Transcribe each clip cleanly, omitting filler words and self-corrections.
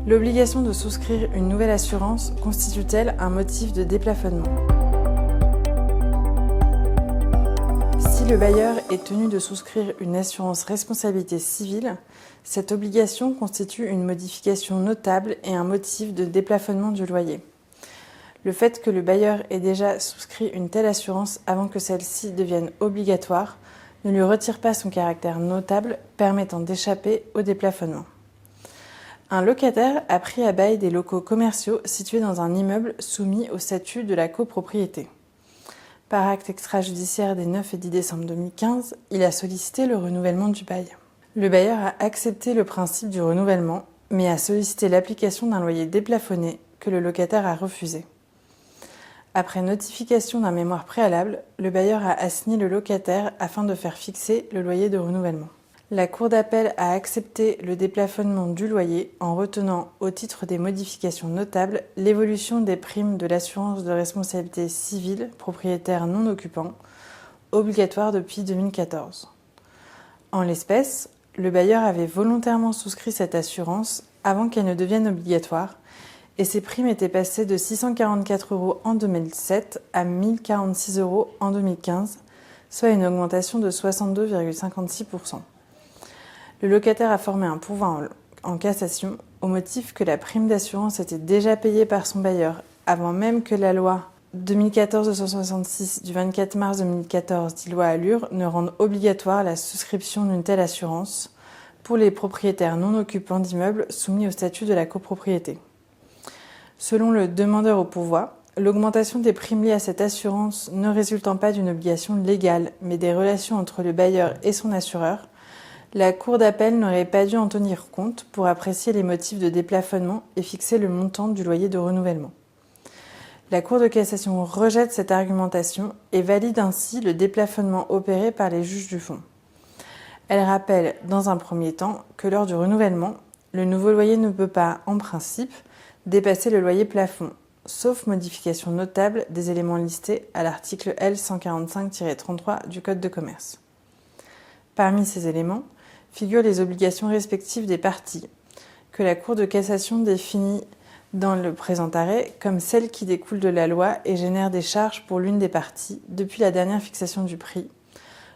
L'obligation de souscrire une nouvelle assurance constitue-t-elle un motif de déplafonnement? Si le bailleur est tenu de souscrire une assurance responsabilité civile, cette obligation constitue une modification notable et un motif de déplafonnement du loyer. Le fait que le bailleur ait déjà souscrit une telle assurance avant que celle-ci devienne obligatoire ne lui retire pas son caractère notable permettant d'échapper au déplafonnement. Un locataire a pris à bail des locaux commerciaux situés dans un immeuble soumis au statut de la copropriété. Par acte extrajudiciaire des 9 et 10 décembre 2015, il a sollicité le renouvellement du bail. Le bailleur a accepté le principe du renouvellement, mais a sollicité l'application d'un loyer déplafonné que le locataire a refusé. Après notification d'un mémoire préalable, le bailleur a assigné le locataire afin de faire fixer le loyer de renouvellement. La Cour d'appel a accepté le déplafonnement du loyer en retenant, au titre des modifications notables, l'évolution des primes de l'assurance de responsabilité civile propriétaire non occupant, obligatoire depuis 2014. En l'espèce, le bailleur avait volontairement souscrit cette assurance avant qu'elle ne devienne obligatoire, et ses primes étaient passées de 644 € en 2007 à 1 046 € en 2015, soit une augmentation de 62,56%. Le locataire a formé un pourvoi en cassation au motif que la prime d'assurance était déjà payée par son bailleur avant même que la loi 2014-266 du 24 mars 2014, dit loi Allure, ne rende obligatoire la souscription d'une telle assurance pour les propriétaires non occupants d'immeubles soumis au statut de la copropriété. Selon le demandeur au pourvoi, l'augmentation des primes liées à cette assurance ne résultant pas d'une obligation légale, mais des relations entre le bailleur et son assureur, la Cour d'appel n'aurait pas dû en tenir compte pour apprécier les motifs de déplafonnement et fixer le montant du loyer de renouvellement. La Cour de cassation rejette cette argumentation et valide ainsi le déplafonnement opéré par les juges du fond. Elle rappelle, dans un premier temps, que lors du renouvellement, le nouveau loyer ne peut pas, en principe, dépasser le loyer plafond, sauf modification notable des éléments listés à l'article L 145-33 du Code de commerce. Parmi ces éléments, figurent les obligations respectives des parties, que la Cour de cassation définit dans le présent arrêt comme celles qui découlent de la loi et génèrent des charges pour l'une des parties depuis la dernière fixation du prix,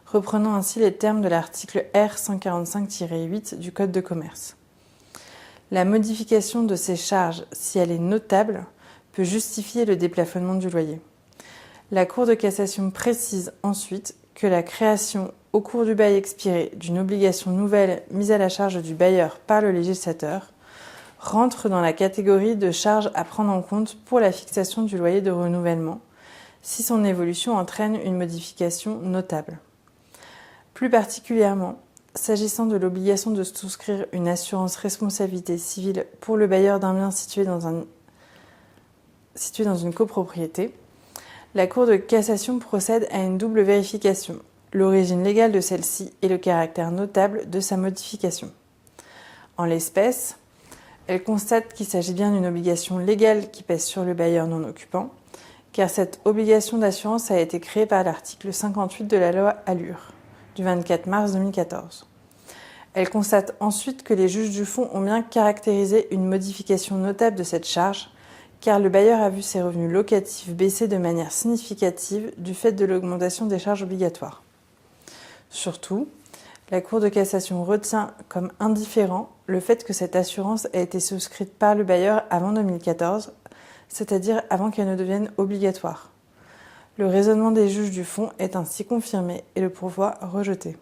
reprenant ainsi les termes de l'article R 145-8 du Code de commerce. La modification de ces charges, si elle est notable, peut justifier le déplafonnement du loyer. La Cour de cassation précise ensuite que la création, au cours du bail expiré, d'une obligation nouvelle mise à la charge du bailleur par le législateur rentre dans la catégorie de charges à prendre en compte pour la fixation du loyer de renouvellement, si son évolution entraîne une modification notable. Plus particulièrement, s'agissant de l'obligation de souscrire une assurance responsabilité civile pour le bailleur d'un bien situé dans une copropriété, la Cour de cassation procède à une double vérification, l'origine légale de celle-ci et le caractère notable de sa modification. En l'espèce, elle constate qu'il s'agit bien d'une obligation légale qui pèse sur le bailleur non occupant, car cette obligation d'assurance a été créée par l'article 58 de la loi Allure, du 24 mars 2014. Elle constate ensuite que les juges du fond ont bien caractérisé une modification notable de cette charge, car le bailleur a vu ses revenus locatifs baisser de manière significative du fait de l'augmentation des charges obligatoires. Surtout, la Cour de cassation retient comme indifférent le fait que cette assurance a été souscrite par le bailleur avant 2014, c'est-à-dire avant qu'elle ne devienne obligatoire. Le raisonnement des juges du fond est ainsi confirmé et le pourvoi rejeté.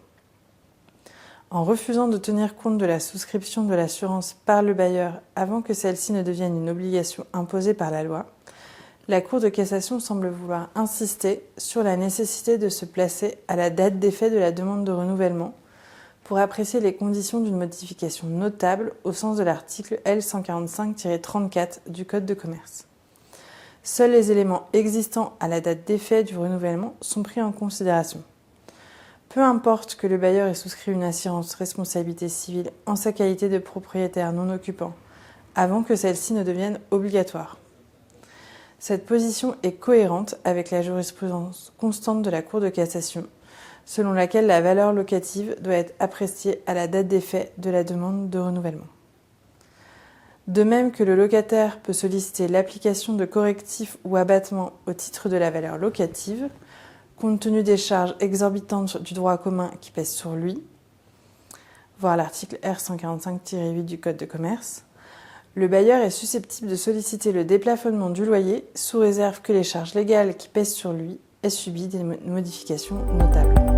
En refusant de tenir compte de la souscription de l'assurance par le bailleur avant que celle-ci ne devienne une obligation imposée par la loi, la Cour de cassation semble vouloir insister sur la nécessité de se placer à la date d'effet de la demande de renouvellement pour apprécier les conditions d'une modification notable au sens de l'article L 145-34 du Code de commerce. Seuls les éléments existants à la date d'effet du renouvellement sont pris en considération. Peu importe que le bailleur ait souscrit une assurance responsabilité civile en sa qualité de propriétaire non occupant, avant que celle-ci ne devienne obligatoire. Cette position est cohérente avec la jurisprudence constante de la Cour de cassation, selon laquelle la valeur locative doit être appréciée à la date d'effet de la demande de renouvellement. De même que le locataire peut solliciter l'application de correctifs ou abattements au titre de la valeur locative, compte tenu des charges exorbitantes du droit commun qui pèsent sur lui, voir l'article R145-8 du Code de commerce, le bailleur est susceptible de solliciter le déplafonnement du loyer sous réserve que les charges légales qui pèsent sur lui aient subi des modifications notables.